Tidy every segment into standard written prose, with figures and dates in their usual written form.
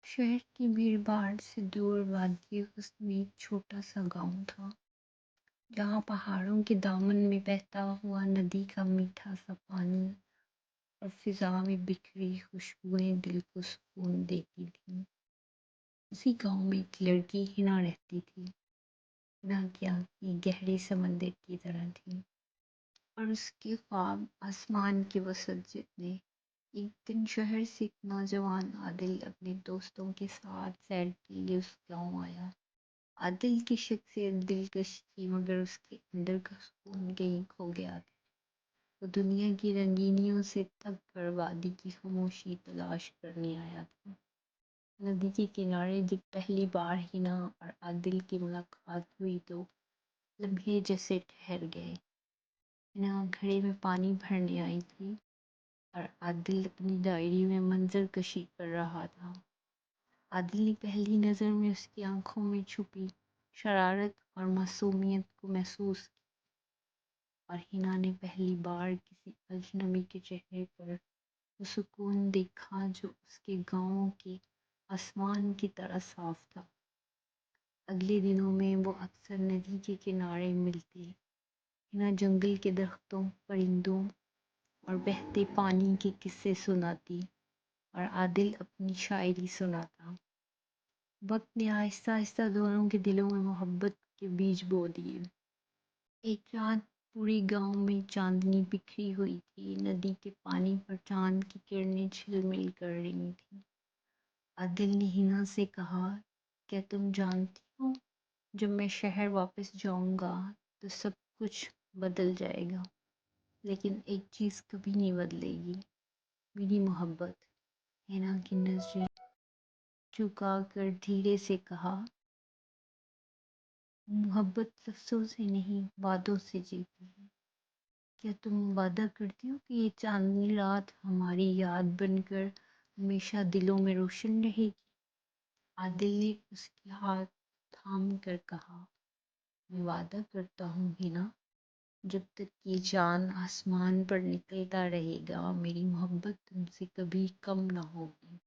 शहर की भीड़-भाड़ से दूर वादियाँ में एक छोटा सा गांव था, जहाँ पहाड़ों के दामन में बहता हुआ नदी का मीठा सा पानी और फिजा में बिखरी खुशबुएं दिल को सुकून देती थीं। उसी गांव में एक लड़की हिना रहती थी। हिना की आंखें गहरे समंदर की तरह थीं और उसके ख्वाब आसमान के वसत जितने। एक दिन शहर से एक नौजवान आदिल अपने दोस्तों के साथ सैर के लिए उस गांव आया। आदिल की शख्सियत दिलकश थी, मगर उसके अंदर का सुकून कहीं खो गया था। वो दुनिया की रंगीनियों से थक कर वादी की खामोशी तलाश करने आया था। नदी के किनारे जब पहली बार हिना और आदिल की मुलाकात हुई तो लम्हे जैसे ठहर गए। हिना घड़े में पानी भरने आई थी और आदिल अपनी डायरी में मंजर कशी कर रहा था। आदिल ने पहली नज़र में उसकी आंखों में छुपी शरारत और मासूमियत को महसूस किया, और हिना ने पहली बार किसी अजनबी के चेहरे पर वो सुकून देखा जो उसके गांव के आसमान की तरह साफ था। अगले दिनों में वो अक्सर नदी के किनारे मिलती। हिना जंगल के दरख्तों, परिंदों और बहते पानी के किस्से सुनाती और आदिल अपनी शायरी सुनाता। वक्त ने आहिस्ता आहिस्ता दोनों के दिलों में मोहब्बत के बीज बो दिए। एक रात पूरे गांव में चांदनी बिखरी हुई थी। नदी के पानी पर चांद की किरणें झिलमिल कर रही थीं। आदिल ने हिना से कहा, क्या तुम जानती हो, जब मैं शहर वापस जाऊंगा तो सब कुछ बदल जाएगा, लेकिन एक चीज़ कभी नहीं बदलेगी, मेरी मोहब्बत। हिना की नजरें झुका कर धीरे से कहा, मोहब्बत लफ्ज़ों से नहीं वादों से जीती है। क्या तुम वादा करती हो कि ये चांदनी रात हमारी याद बनकर हमेशा दिलों में रोशन रहेगी? आदिल ने उसके हाथ थाम कर कहा, मैं वादा करता हूँ हिना, जब तक ये चाँद आसमान पर निकलता रहेगा मेरी मोहब्बत तुमसे कभी कम ना होगी।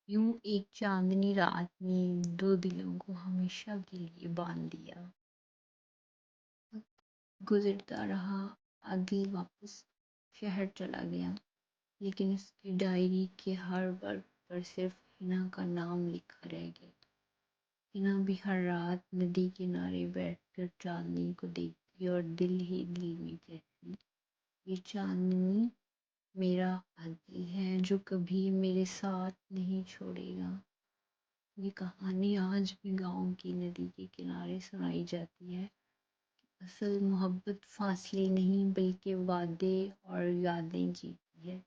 यूं एक चांदनी रात ने दो दिलों को हमेशा के लिए बांध दिया। वक्त गुजरता रहा। आदिल वापस शहर चला गया, लेकिन उसकी डायरी के हर वर्ड पर सिर्फ हिना का नाम लिखा रह गया। हिना भी हर रात नदी किनारे बैठकर चांदनी को देखती और दिल ही दिल में कहती, ये चांदनी मेरा आदिल है जो कभी मेरे साथ नहीं छोड़ेगा। ये कहानी आज भी गांव की नदी के किनारे सुनाई जाती है। असल मोहब्बत फासले नहीं बल्कि वादे और यादें जीती है।